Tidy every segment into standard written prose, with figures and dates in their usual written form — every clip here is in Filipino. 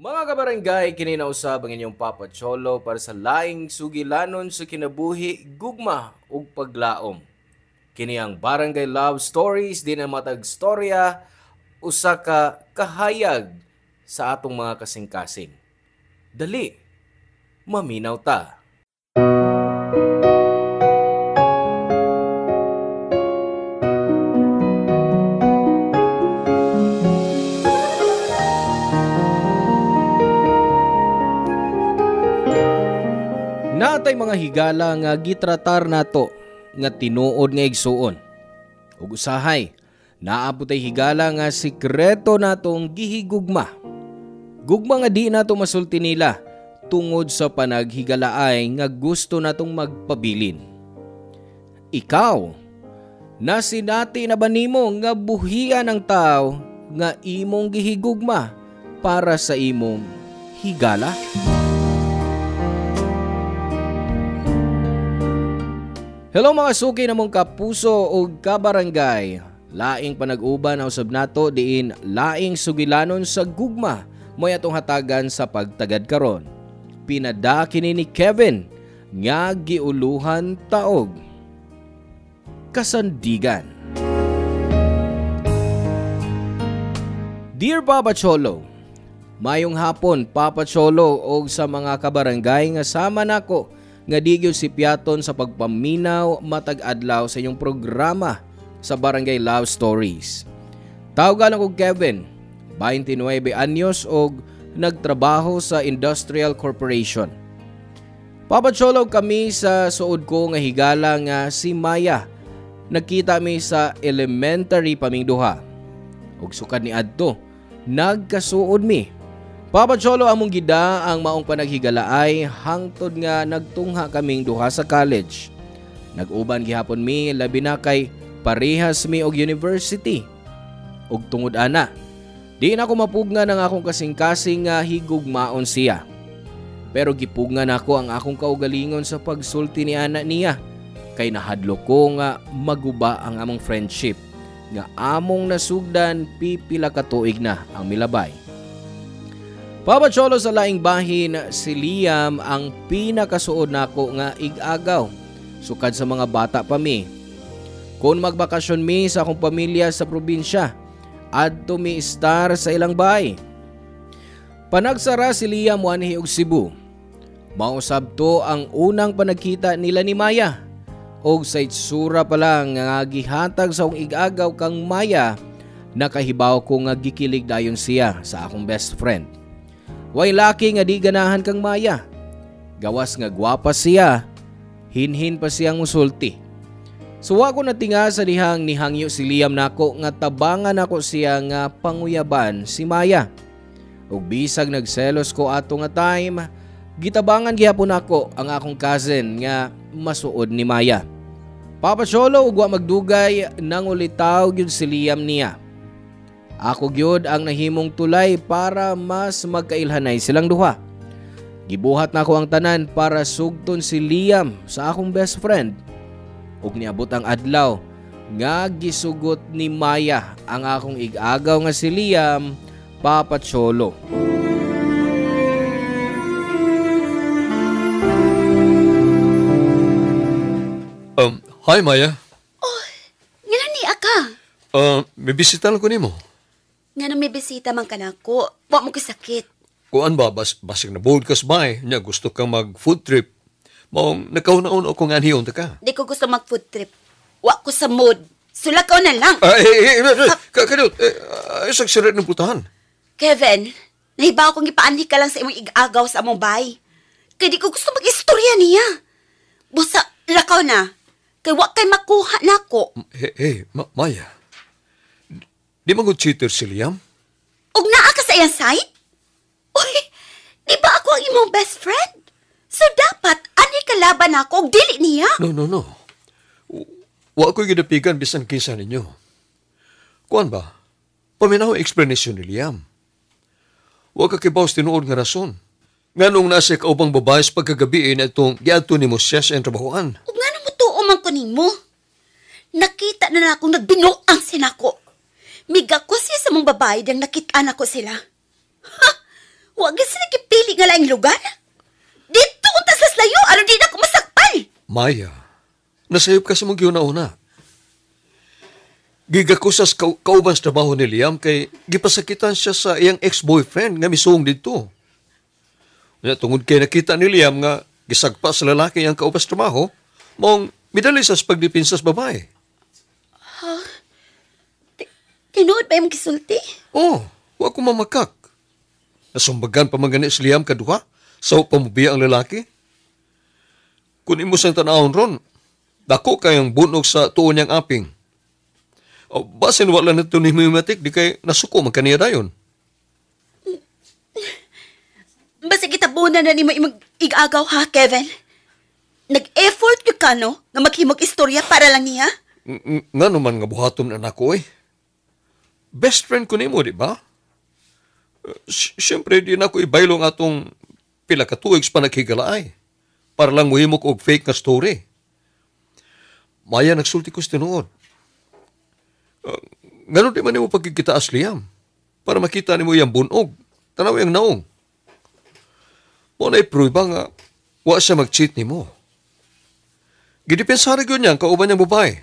Mga kabarangay, kininausab ang inyong Papa Cholo para sa laing sugilanon sa kinabuhi, gugma ug paglaom. Kini ang Barangay Love Stories, di na matag storya, usa ka kahayag sa atong mga kasing-kasing. Dali, maminaw ta. Natay mga higala nga gitratar nato nga tinuod nga igsuon. Ug usahay, naabot ay higala nga sikreto natong gihigugma. Gugma nga di nato masulti nila tungod sa panaghigalaay nga gusto natong magpabilin. Ikaw, nasinati na ba nimo nga buhian ang tao nga imong gihigugma para sa imong higala? Hello mga suki namong kapuso o kabarangay. Laing panag-uban na usab nato diin laing sugilanon sa gugma moy atong hatagan sa pagtagad karon. Pinadaki ni Kevin nga giuluhan taog. Kasandigan. Dear Papa Cholo, mayong hapon Papa Cholo og sa mga kabarangay nga sama nako nga di gyud sipyaton sa pagpaminaw matag adlaw sa inyong programa sa Barangay Love Stories. Tawag lang ko Kevin, 29 anyos og nagtrabaho sa Industrial Corporation. Papacholo kami sa suod ko nga higala nga si Maya. Nagkita mi sa elementary paming duha. Ug sukad ni adto, nagkasuod mi. Papa Cholo among gida ang maong panaghigalaay hangtod nga nagtungha kaming duha sa college. Nag-uban gihapon mi labi na kay parehas mi og university. Ug tungod ana, di na ako mapugna ng akong kasing-kasing nga higugmaon siya. Pero gipugnan ako ang akong kaugalingon sa pagsulti ni ana niya. Kay nahadlo ko nga maguba ang among friendship nga among nasugdan pipila ka tuig na ang milabay. Papa Cholo sa laing bahin, si Liam ang pinakasuod nako nga ig-agaw. Sukad sa mga bata pa mi. Kung magbakasyon mi sa akong pamilya sa probinsya, adto mi star sa ilang bahay. Panagsara si Liam wanhi og Cebu. Mausab to ang unang panagkita nila ni Maya. Og sa itsura pa lang nga gihatag sa akong ig-agaw kang Maya, nakahibaw ko nga gikilig dayon siya sa akong best friend. Way laki nga di ganahan kang Maya. Gawas nga gwapa siya, hinhin pa siyang musulti. Suwa ko natinga sa dihang nihangyo si Liam nako nga tabangan ako siya nga panguyaban si Maya. Ug bisag nagselos ko ato nga time, gitabangan gihapon ako ang akong cousin nga masuod ni Maya. Papa Cholo ug wa magdugay nang ulitaw gyud si Liam niya. Ako gyud ang nahimong tulay para mas magkailhanay silang duha. Gibuhat na ako ang tanan para sugton si Liam sa akong best friend. Ug niabot ang adlaw nga gisugot ni Maya ang akong ig-agaw nga si Liam, Papa Cholo. Hi Maya. Oh, nga ni aka. May bisita lang ko nimo. Nga na may bisita man ka na ko. Wa mo kasakit. Kuan ba, basig na bold kas ba nya gusto kang mag-food trip. Maong nakauna-una ako nga hiyon ta ka. Di ko gusto mag-food trip. Wa ko sa mood. Sulakaw na lang. Kadot, isang sirit ng putahan. Kevin, nahibaw kong ipaanhi ka lang sa imong ig-agaw sa among bay. Kaya di ko gusto mag-istorya niya. Busa, lakaw na. Kaya wa kay makuha na ko. Maya. Di mag-cheater si Liam? Og naa ka sa iyang side? Uy, di ba ako ang imong best friend? So dapat, ani kalaban ako og dili niya? No. Wa ko'y ginapigan bisan kinsa ninyo. Kuan ba? Paminaw ang explanation ni Liam. Wa ka kibaws tinuod nga rason. Nga nung nasa kaubang babae sa pagkagabi na itong giadto ni mo siya sa trabahoan. Og nga nang mutuo man ko nimo. Nakita na akong nagbinuang sinako. Miga ko siya sa mong babae dang nakita ko sila. Ha! Huwag sila kipili nga lang lugar. Dito unta sa slayo, aron di na ako masakpal. Maya, nasayop ka sa mong giuna-una. Gigako sa kauban sa trabaho ni Liam kay gipasakitan siya sa iyang ex-boyfriend nga misuong dito. Nga tungod kay nakita ni Liam nga gisagpa sa lalaki ang kauban sa trabaho, mong midali sa pagdipinsa sa babae. Tinuod ba yung kisulti? Oh, wa ko mamakak. Nasumbagan pa man gani si Liam kaduha sa pamubiya ang lalaki. Kung imo sang tanawon ron, dako kayang bunog sa tuon niyang aping. O basin wala na ito ni Mimatik, di kay nasuko man kaniya dayon. Basta kitabunan na ni mo imong igagaw ha, Kevin? Nag-effort yung ka, no? Nga maghimog istorya para lang niya? Nga naman nga buhaton na nako eh. Best friend ko nimo, di ba? Siyempre, di na ako ibaylong atong pila ka tuig sa panagkigalaay. Para lang muhimok og fake nga story. Maya, nagsulti ko sa tinuod. Ganon di man mo pagkikita as Liam. Para makita ni mo yung bunog. Tanaw yung naong. Muna i-prove nga wa siya mag-cheat ni mo. Gidipensari ko niya ang kauban niyang babae.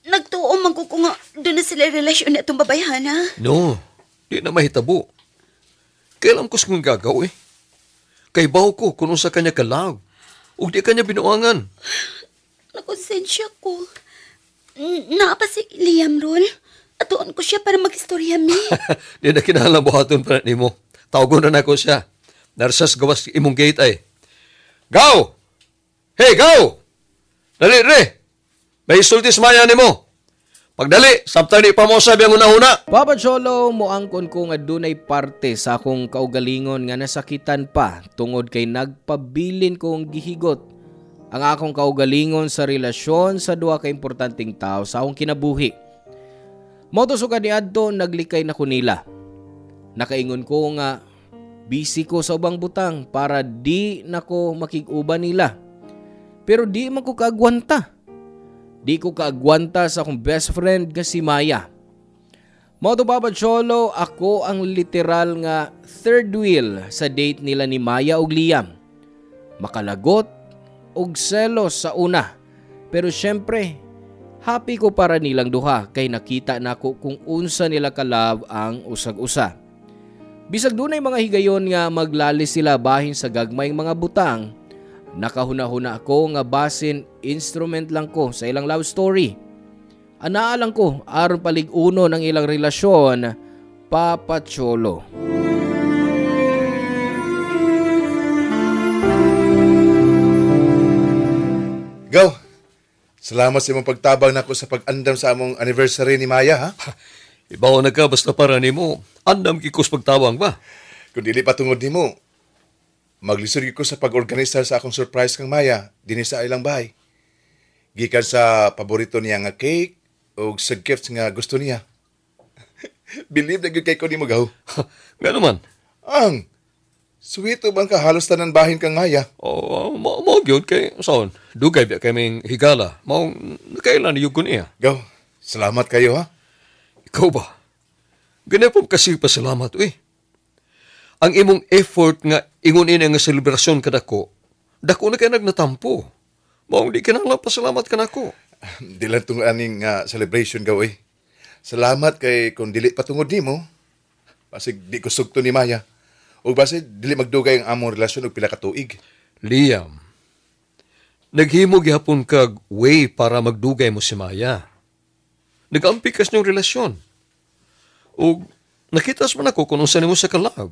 Nagtuo man ko kung doon na sila relasyon na itong babayahan, ha? No, di na mahitabo. Kailan ko kung gagaw eh. Kay baw ko kung sa kanya kalaw. O di kanya binuangan. Nakonsensya ko. Naapa si Liam ron. Atuon ko siya para mag-istorya mi. Di na kinahanglan buhaton pa ni mo. Tawagon na ko siya. Narsas gawas imong gate ay. Gaw! Hey, gaw! Dali, re! May isulti maya ni mo. Pagdali, sabta ni pa mo sabi ang una-una. Papa Cholo, moangkon ko nga dunay parte sa akong kaugalingon nga nasakitan pa tungod kay nagpabilin kong gihigot ang akong kaugalingon sa relasyon sa duha ka importanteng tao sa akong kinabuhi. Moto sugad niadto naglikay na ko nila. Nakaingon ko nga busy ko sa ubang butang para di nako makig-uban nila. Pero di man ko kaagwanta. Di ko kaagwanta sa akong best friend nga si Maya. Moto Papa Cholo, ako ang literal nga third wheel sa date nila ni Maya ug Liam. Makalagot og selos sa una. Pero syempre, happy ko para nilang duha kay nakita nako kung unsa nila kalab ang usag-usa. Bisag dunay mga higayon nga maglalis sila bahin sa gagmayng mga butang, nakahuna-huna ako nga basin instrument lang ko sa ilang love story. Anaalang ko aron palig-uno ng ilang relasyon, Papa Cholo. Gaw, salamat sa imong pagtabang nako sa pag-andam sa among anniversary ni Maya, ha? Ibaw na ka basta para ni mo. Andam kikos pagtawang ba? Kung dili pa tungod nimo, maglisod ko sa pag-organisa sa akong surprise kang Maya dinhi sa ilang bahay. Gikan sa paborito niya nga cake o sa gifts nga gusto niya. Believe na gyud kay ko nimo, Gaw. Nga naman. Ang sweet bang ka halos tanan bahin kang Maya. Mo gyud kay saon. Dugay ba kaming higala. Mao nakailan yung kun iya. Gaw, salamat kayo, ha? Ikaw ba? Ganapom kasi pasalamat, Ang imong effort nga ingunin nga selebrasyon kadako, dako na kay nagnatampo. Mao di ka nang pasalamat ka nako. Di lang itong aning celebration, Gaw, Salamat kay kung dili patungod nimo, basig di ko sugto ni Maya. O basig dili magdugay ang among relasyon og pila ka tuig. Liam, naghimo gyapon kag way para magdugay mo si Maya. Nagampi kas niyong relasyon. O nakitas man ako kung unsa nimo sa kalab.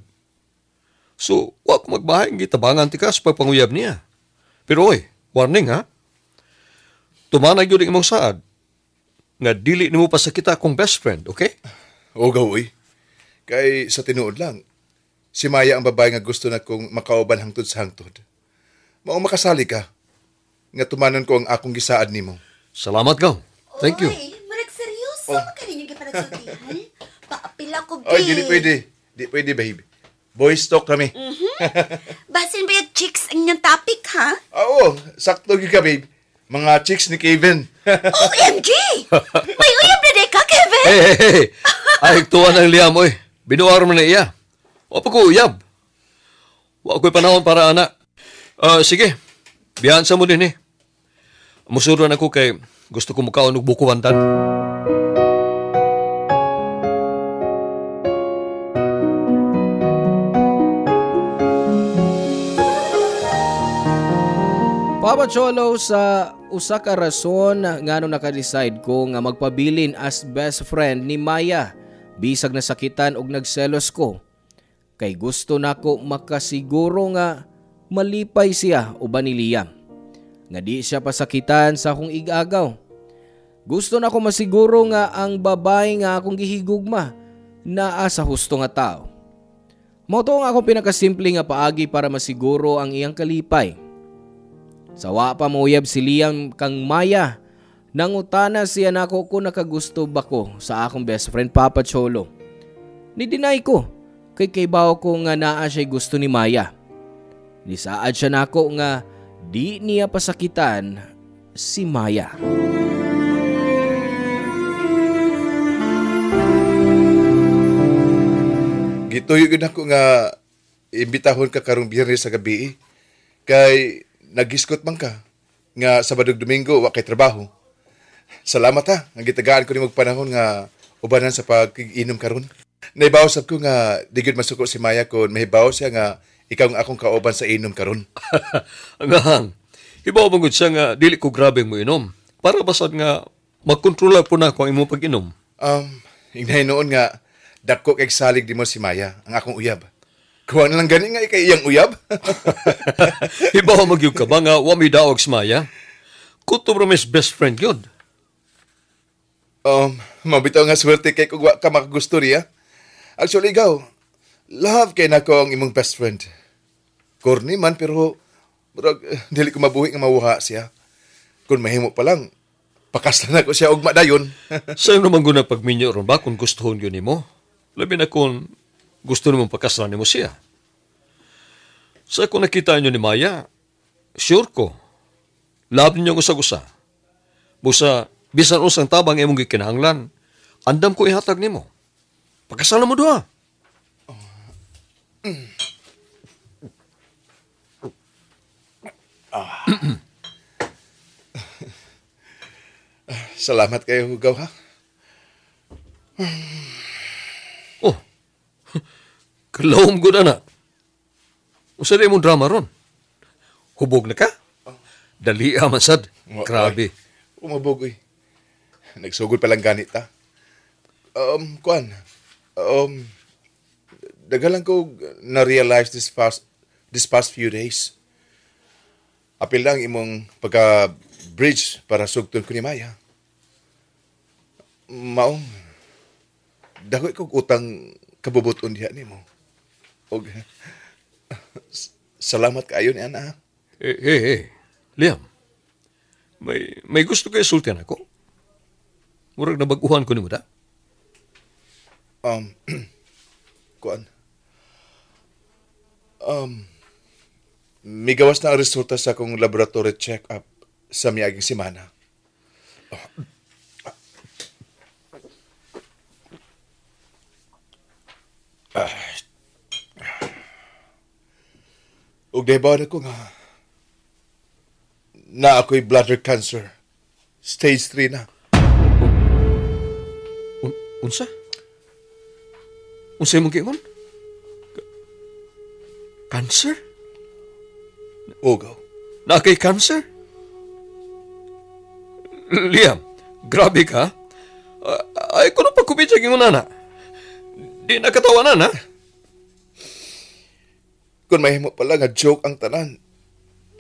So, wag magbahay ang gitabangan ti ka sa pagpanguyab niya. Pero warning ha. Tumanay yun ang imong saad. Nga dili nimo pa sa kita akong best friend, okay? O Gaw, Kay sa tinuod lang, si Maya ang babae nga gusto na kong makauban hangtod sa hangtod. Mao makasali ka. Nga tumanan ko ang akong gisaad nimo. Salamat, Gaw. Thank you. Oy, marag seryoso man ka ninyo gipanagsultihan. Paapila ko, babe. Ay, dili pwede. Di pwede, babe. Boys talk kami. Basin ba yung chicks ang inyong topic, ha? Oo, sakto gyud ka, babe. Mga chicks ni Kevin. OMG! May uyab na di ka, Kevin! Hey! Ay, tuwa ng Liam, Binuwar mo na iya. O pa ko uyab. Wa ko'y panahon para ana. Sige, biyahan sa mo din eh. Musuran ako kay gusto ko mukaon og bukuwantan. Papa Cholo, sa usa ka rason ngano naka-decide ko nga magpabilin as best friend ni Maya bisag nasakitan og nagselos ko. Kay gusto nako makasiguro nga malipay siya uban ni Liam. Nga di siya pasakitan sa akong igagaw. Gusto nako masiguro nga ang babae nga akong gihigugma naa sa husto nga tao. Mao to nga akong pinakasimple nga paagi para masiguro ang iyang kalipay. Sawa pa mauyab si Liam kang Maya, nangutana siya nako kung nakagusto ba ko sa akong best friend Papa Cholo. Ni-deny ko, kay kaybaw ko nga naa siya gusto ni Maya. Nisaad siya nako nga di niya pasakitan si Maya. Gituyog na ko nga imbitahon ka karong Biyernes sa gabi kay nagiskot man ka nga Sabado Domingo wa kay trabaho. Salamat ha, nga gitagaan ko ni magpanahon nga ubanan sa pag-inom karon. Naibaw sab ko nga di gyud masuko si Maya kon mahibaw siya nga ikaw ang akong kauban sa inom karon. Angahang, hibaw bang siya nga dili ko grabe mo inom. Para basad nga magkontrola po na ko ang imong pag-inom. Ingnahay noon nga dako kay salig di mo si Maya, ang akong uyab. Kuha na lang gani nga ikay iyang uyab. Hibaw magyug ka ba nga wa mi daog si Maya? Kuto bro mis best friend yun. Mabitaw nga swerte kay kung wa ka makagusto riya. Actually, ikaw, love kay nako ang imong best friend. Corny man, pero dili ko mabuhi nga mawuha siya. Kung mahimo pa lang, pakaslan ako siya og madayon. Sa'yo naman guna pagminyo ron ba kung gustuhon yun mo? Labi na kung gusto naman pakaslan mo siya. Sa kung nakita nyo ni Maya, sure ko, love niyo ang usag-usa. Busa, bisan usang tabang imong gikinahanglan, andam ko ihatag nimo. Pagkasalan mo doa. Salamat kayo, Hugaw, ha? Oh, kalawom ko na. Usa na imong drama ron. Hubog na ka? Dali man sad. Grabe. Umabogoy. Nagsugod pa lang ganit, ha? Kuan. Dagalan ko na-realize this past few days. Apil lang imong pagka-bridge para sugton ko ni Maya. Maong, dagoy kong utang kabubuton diha ni mo. Og, salamat kaayo ni Ana. Liam, may gusto kayo sultian ako? Murag nabaguhan ko ni mo da? Kuan. Migawas na ang resulta sa akong laboratory check-up sa miaging semana. Ug nahibaw na ko nga na ako'y bladder cancer. Stage 3 na. Unsa? Unsa imong giingon? Cancer? Ugaw. Na kay cancer? Liam, grabe ka. Ay, kuno pa kubitsa giingon na. Di nakatawa na. Kung mahimo pala nga joke ang tanan,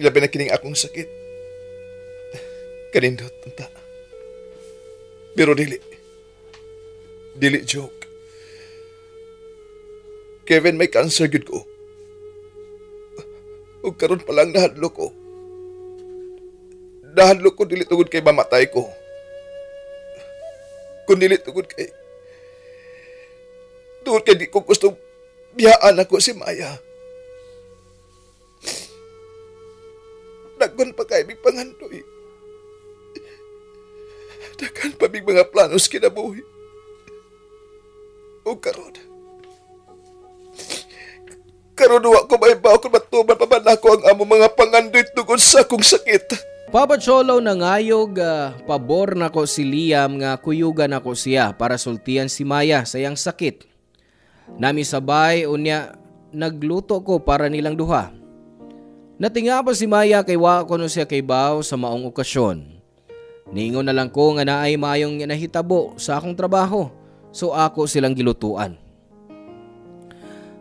ilabi na kining akong sakit. Kanindot, unta. Pero dili joke. Kevin, may cancer gud ko. Ug karon pa lang nahadlok ko. Nahadlok ko dili tungod kay mamatay ko. Kung dili tungod kay di ko gusto biyaan ako si Maya. Dagon pa kay big pangandoy. Dagan pa big mga planos kinabuhi. O karon, Karon wa ko maibaw kung matuman pa man ako ang amo mga pangandoy tungod sa akong sakit. Papa Cholo nangayog pabor nako si Liam nga kuyugan ako siya para sultian si Maya sa iyang sakit. Nami sabay unya nagluto ko para nilang duha. Natinga pa si Maya kay wa ko no siya kay baw sa maong okasyon. Ningon na lang ko nga naay mayong nahitabo sa akong trabaho, so ako silang gilutuan.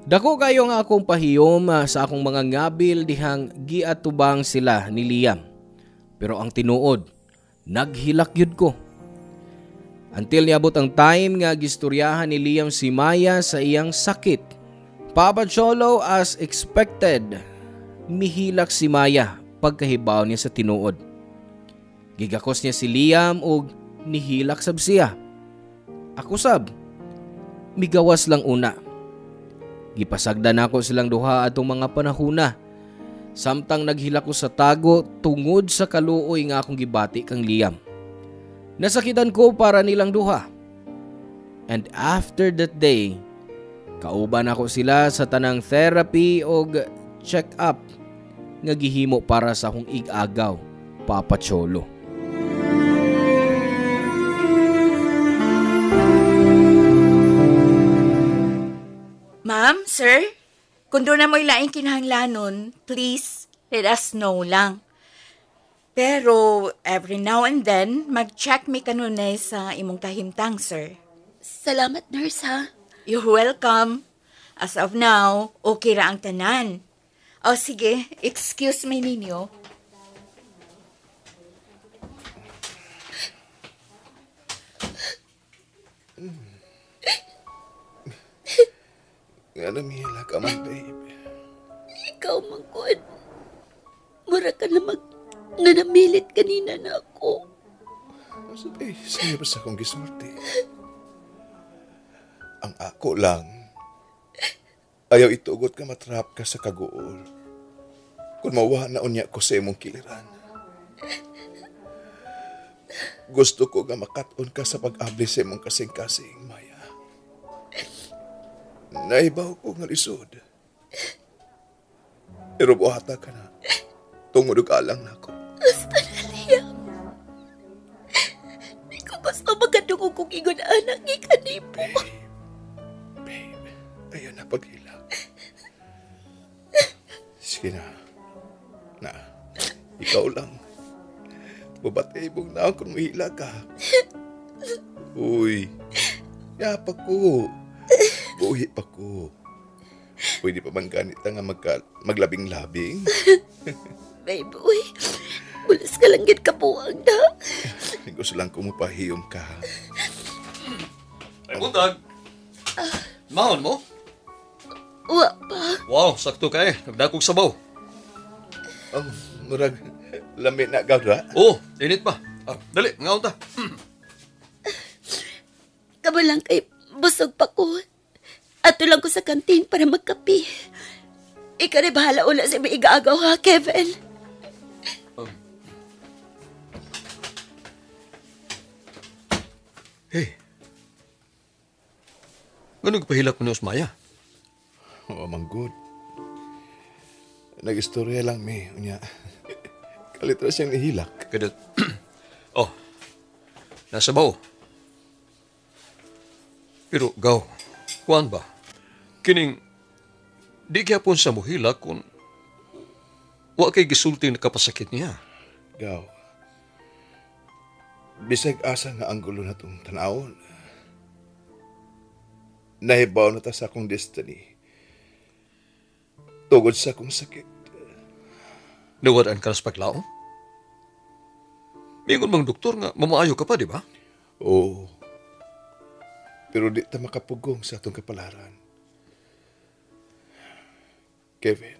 Dako kayo nga akong pahiyom sa akong mga ngabil dihang giatubang sila ni Liam. Pero ang tinuod, naghilak yun ko. Until niabot ang time nga gistoryahan ni Liam si Maya sa iyang sakit. Papa Cholo, as expected, mihilak si Maya pagkahibaw niya sa tinuod. Gigakos niya si Liam o nihilak sab siya. Ako sab, migawas lang una. Gipasagdan ako silang duha atong mga panahuna. Samtang naghilak ko sa tago tungod sa kaluoy nga akong gibati kang Liam. Nasakitan ko para nilang duha. And after that day, kauban ako sila sa tanang therapy o check-up nga gihimo para sa akong ig-agaw, Papa Cholo. Ma'am, sir, kung doon na mo'y laing kinahanglanon, please, let us know lang. Pero, every now and then, mag-check mi kanunay sa imong tahimtang, sir. Salamat, nurse, ha? You're welcome. As of now, okay ra ang tanan. O sige, excuse me ninyo. Nga namihila ka man, babe. Ikaw, Mangkod. Mura ka na nga namilit kanina na ako. Sabi, sa'yo ba sa akong gisulti? Ang ako lang, ayaw itugot ka matrap ka sa kaguol. Kung mawa na unya ko sa imong kiliran. Gusto ko nga makaton ka sa pag-abli sa imong kasing-kasing, Maya. Naibaw ko nga lisod. Pero buhata ka na. Tungod ka lang na ako. Basta na, Liam. Di ko gusto magkadungog kong ingon anak ikanipo. Babe, ayaw na paghila. Sige na. Na, ikaw lang. Babatay mong na kung mahila ka. Uy, yapa ko. Buhi pa ko. Pwede pa bang ganit nga maglabing-labing? Babe, uy. Bulas ka lang gid kapuang na. Gusto lang kung mapahiyom ka. Ay, buntag. Mahon mo? Wa pa. Wow, sakto ka eh. Nagdakog sabaw. Oh, murag lamit na gawda. Oh, init pa. Dali, ngaon ta. Kamo lang kay busog pa ko. Ato lang ko sa kantin para magkape. Ikaw rin bahala ula sa may igaagaw ha, Kevin. Hey. Ganun pahilak mo ni Osmaya? Oh, manggod. Nag-istorya lang, may. Unya, kalitra siyang nihilak. Kadot. Oh, nasa bao. Pero, gaw, kuan ba? Kining, di kaya po sa muhilak kung wa kay gisulti na kapasakit niya. Gaw. Bisag asa nga ang gulo na itong tanawon. Nahibaw na ta sa akong destiny. Tugod sa akong sakit. Nawadaan ka na sa paglao? Mingon bang doktor nga mamaayo ka pa, di ba? Oo. Pero di ta makapugong sa atong kapalaran. Kevin,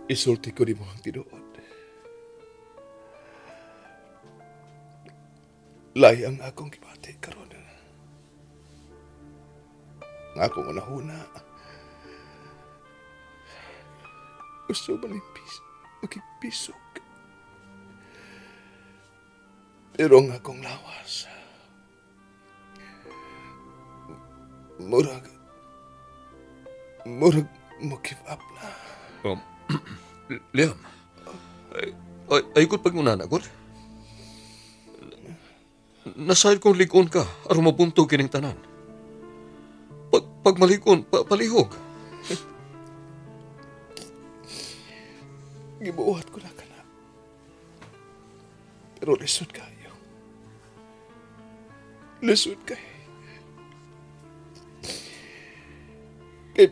isulti ko di mo ang tinuod. Layang akong kibati karon. Nga akong unahuna. Gusto ba magkipisog? Pero ang akong lawas. Murag, Murag mo give up na. Um, Liam, ay kot pag-unan ako. Nasayad kong ligon ka, aron mabuntog kining tanan. Pag malikon, palihog. Gibuhat ko na ka na. Pero lisod kayo. Lisod kayo. Kaya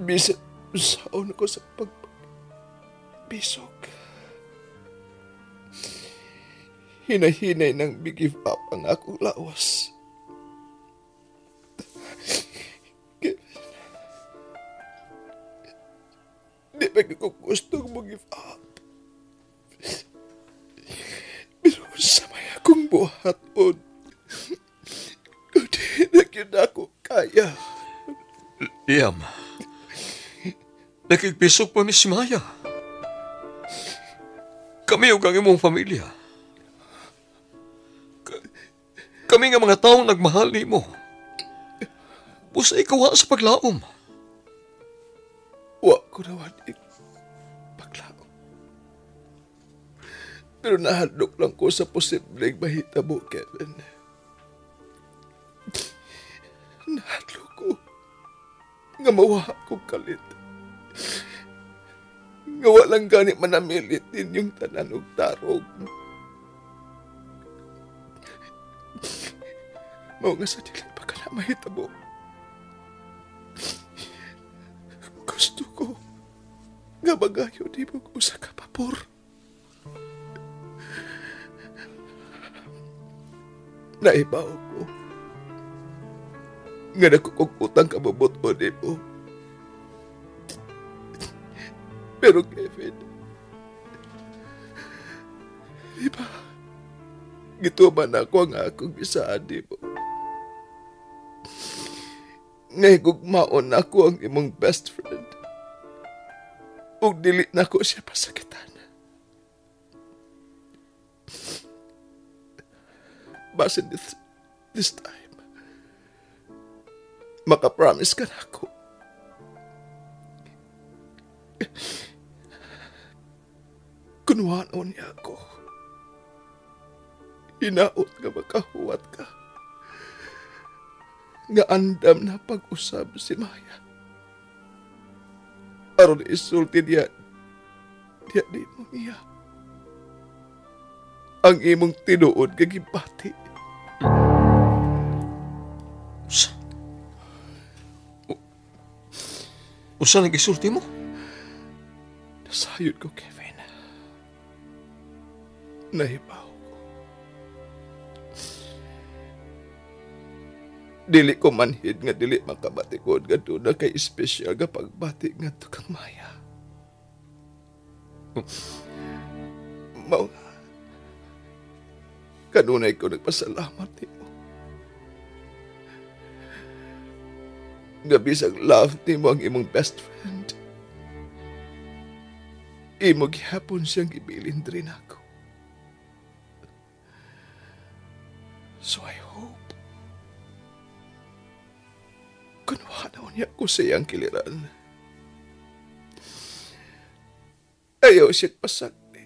bisa saon ako sa pagbisog. Hinay-hinay nang give up ang akong lawas. Di ba ko gusto mo give up? Pero sa may akong buhaton, kundi na yun ako kaya. Liam, nakikpisok pa ni si Maya. Kami o ang imong pamilya. Kami nga mga taong nagmahal ni mo. Busa ikaw sa paglaom. Wa ko naman paglao. Pero nahadlok lang ko sa posibleng mahitabo, Kevin. Nahadlok ko nga mawa akong kalit. Nga walang gani manamilit din yung tanan og tarong. Mao nga sa dili pa ka na mahitabo. Gusto ko nga magayo di mo usa ka papor. Naibaw ko nga nakukutang kababot o di mo. Pero Kevin, di ba gituman ako ang akong bisaan di mo. Ngay gugmaon ako ang imong best friend. Ug dili na ko siya pasakitan. Basin this time, makapromise ka na ako. Kunwaan niya ako. Hinaot nga makahuwat ka. Nga andam na pag-usab si Maya. Aron isulti diya di mo niya. Ang imong tinuod kagibati. Usa nag-isulti mo? Nasayod ko, Kevin. Nahibaw ko. Dili ko manhid nga dili makabatikod nga doon na kay espesyal nga pagbati nga to kang Maya. Mao nga. Kanunay ko nagpasalamat nimo. Nga bisag love nimo ang imong best friend. Imo gihapon siyang gibilin rin ako. So I hope kunwaan niya ko sa iyang kiliran. Ayaw siya pasakti.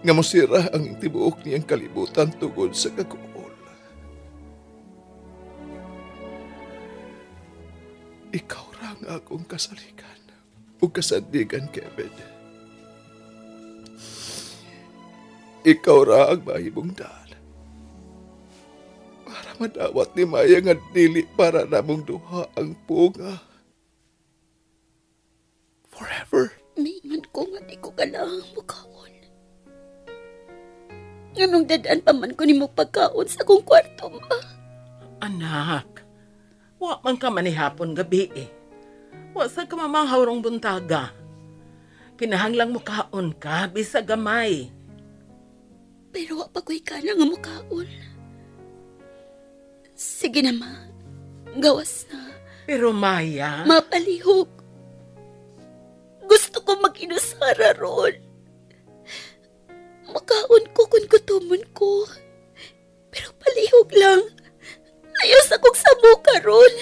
Nga mosira ang tibuok niyang kalibutan tungod sa kakuol. Ikaw ra ang akong kasalikan o kasandigan, Kevin. Ikaw ra ang mahimong daan para madawat ni Maya nga dili para namong duha ang punga. Forever. Mingon ko nga di ko ganaang mukaon. Anong dadaan pa man ko ni mo pagkaon sa akong kwarto, ma? Anak, wa man ka manihapon gabi eh. Wa sa ka mamahaw rong buntaga. Kinahanglang mo kaon ka, bisa gamay. Pero wa pa ko'y ka na nga mukaon. Sige na, ma. Gawas na. Pero Maya, Mapalihog. Gusto ko mag-inusara ron. Makaon ko kung gutomon ko. Pero palihog lang. Ayos akong samuka ron.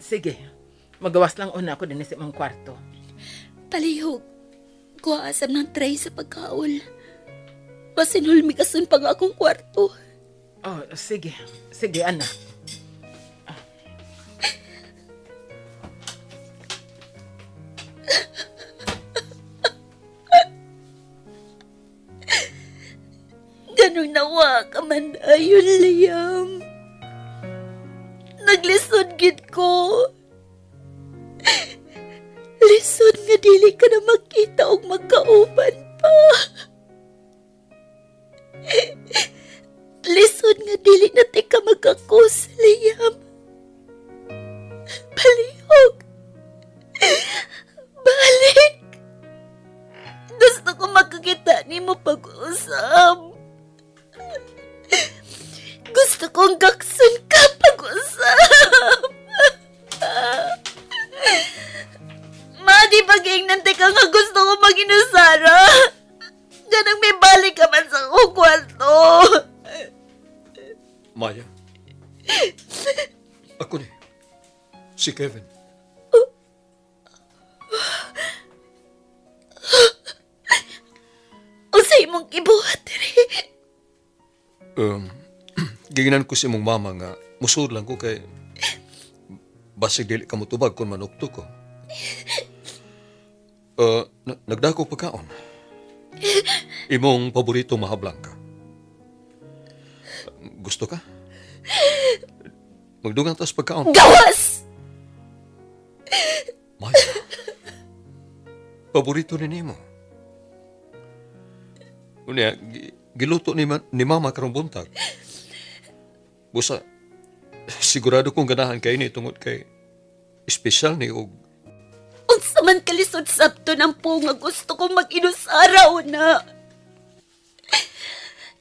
Sige. Magawas lang una ako din sa imong kwarto. Palihog, kuhaasam ng tray sa pagkaol. Masinulmigason pa nga akong kwarto. Oh, sige. Sige, anak. Ganun nawa ka man dayon, Liam. Naglisod gid ko. Lisod nga dili ka na makita og magkauban pa. Lisod nga dili na ti ka magkakus, Liam. Palihog. Balik. Gusto ko makakita ni mo pag-usap. Gusto kong gaksun ka pag-usap. Di paging nante ka nga gusto ko mag-inusara. Ganang may balik ka man sa akong kwarto. Maya. Ako ni. Si Kevin. O sa imong ibuhat, Tere. Ginginan ko si mong mama nga musur lang ko kay basig dili ka mutubag kung manukto ko. Nagdako pagkaon. Imong paborito mahablang ka. Gusto ka? Magdugang tas pagkaon. Gawas! Maya. Paborito ni Nemo. Unya, giluto ni mama karong buntag. Busa, sigurado kong ganahan kay ni tungod kay espesyal ni og Unsa man kalisod sabto ng po nga gusto kong mag-inusaraw na.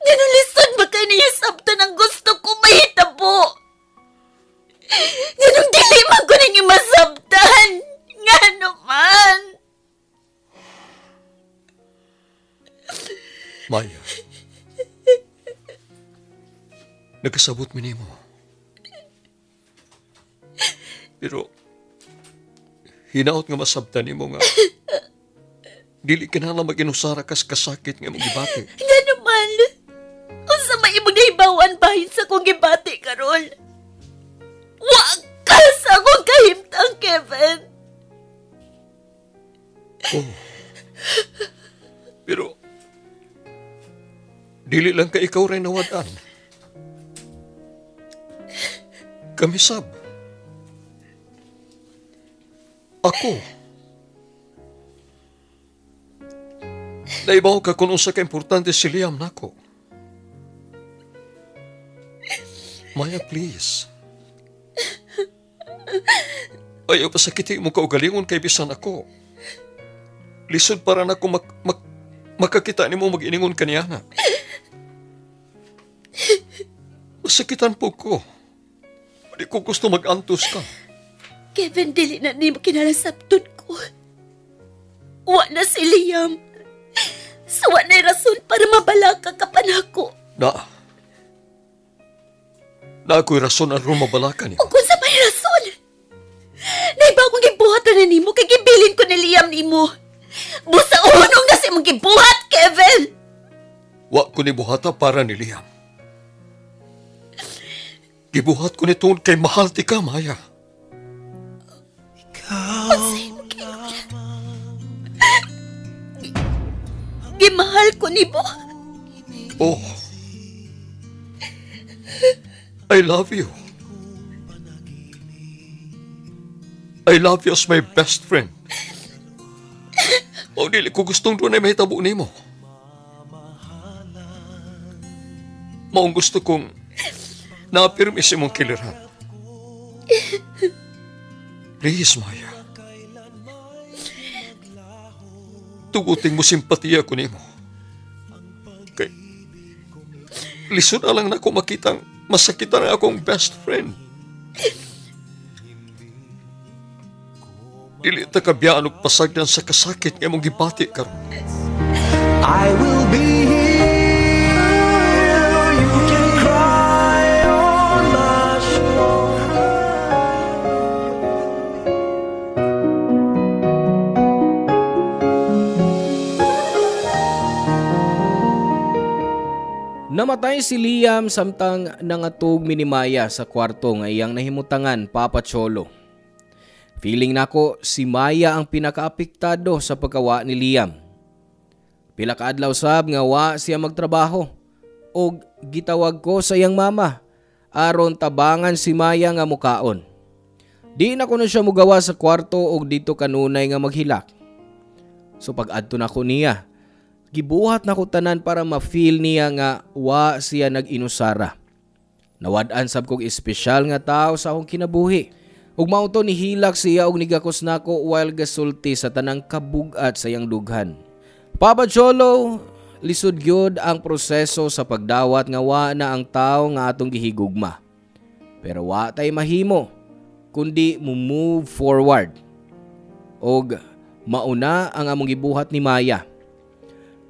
Ganun lisod ba kayo niya sabto ng gusto kong mahitabo? Ganun dili man ko ninyo masabtan. Nga naman. Maya. Nagkasabot mi nimo. Pero hinaot nga masabtan nimo nga dili ka na lang mag-inusara kas kasakit nga mong gibati. Nga naman. Unsa may imong nahibawan bahin sa kong gibati karon? Wakas akong kahimtang, Kevin. Oh. Pero dili lang ka ikaw rin nawadan. Kami sab. Ako. Naibaw ka kung unsa ka importante si Liam nako. Maya, please. Ayaw pasakiti mo kaugalingon kay bisan ako. Lisod para na ako makakita ni mo mag-iningon kaniya na. Masakitan po ko. Hindi ko gusto mag-antos ka. Kevin, dili na ni mo kinalasabtod ko. Wa na si Liam. So, wa na'y rason para mabalaka ka pa na ako. Na ako'y rason ang rumabalakan niyo. O kung sa may rason. Naiba akong gibuhatan na ni mo, kay gibilin ko ni Liam ni mo. Busa unong na si mong gibuhat, Kevin! Wa ko ni buhata para ni Liam. Gibuhat ko ni tungod kay mahal ti ka, Maya. Gimahal ko ni mo. Oh. I love you. I love you as my best friend. O dili ko gustong doon ay mahitabo ni mo. Maong gusto kong napirmi si mong kiliran. Please, Maya. Tuguting mo simpatiya ko ni mo. Kay lisod na lang na ako makitang masakitan na akong best friend. Dili ta kabiyaan og pasagdan sa kasakit nga mong gibati karon. I will be here. You can cry on my shoulder. Namatay si Liam samtang nangatog minimaya sa kwarto nga iyang nahimutangan, Papa Cholo. Feeling nako si Maya ang pinakaapektado sa pagkawa ni Liam. Pila ka adlaw sab nga wa siya magtrabaho og gitawag ko sa iyang mama aron tabangan si Maya nga mukaon. Di na ko na siya mugawa sa kwarto og dito kanunay nga maghilak. So pag-adto na ko niya, gibuhat na ko tanan para ma-feel niya nga wa siya nag-inusara. Nawad-an sab kog espesyal nga tao sa akong kinabuhi. Ug mao to nihilak siya og nigakos nako while gasulti sa tanang kabugat sa iyang dughan. Papa Cholo, lisod gyud ang proseso sa pagdawat nga wa na ang tao nga atong gihigugma. Pero wa tay mahimo kundi move forward. Og mauna ang among gibuhat ni Maya.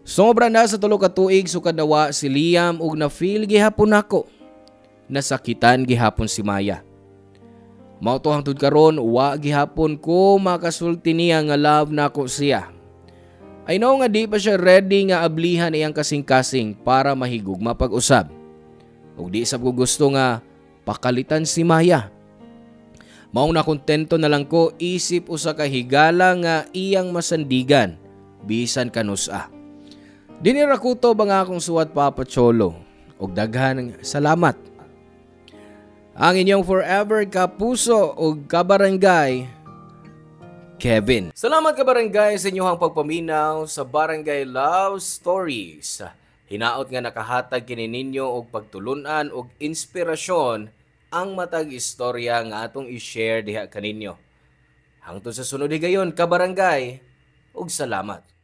Sobra na sa 3 ka tuig sukad nawa si Liam ug na-feel gihapon nako. Nasakitan gihapon si Maya. Mao to hangtod karon wa gihapon ko makasulti niya nga love nako siya. I know nga di pa siya ready nga ablihan iyang kasing-kasing para mahigugma pag-usab. Ug di sab ko gusto nga pakalitan si Maya. Mao na kontento na lang ko isip usa ka higala nga iyang masandigan bisan kanusa. Dinira ko to ba nga akong suwat, Papa Cholo, og daghan salamat. Ang inyong forever kapuso o kabarangay, Kevin. Salamat kabarangay sa inyong pagpaminaw sa Barangay Love Stories. Hinaot nga nakahatag kini ninyo og pagtulunan og inspirasyon ang matag istorya nga atong i-share diha kaninyo. Hangtod sa sunod higayon kabarangay, og salamat.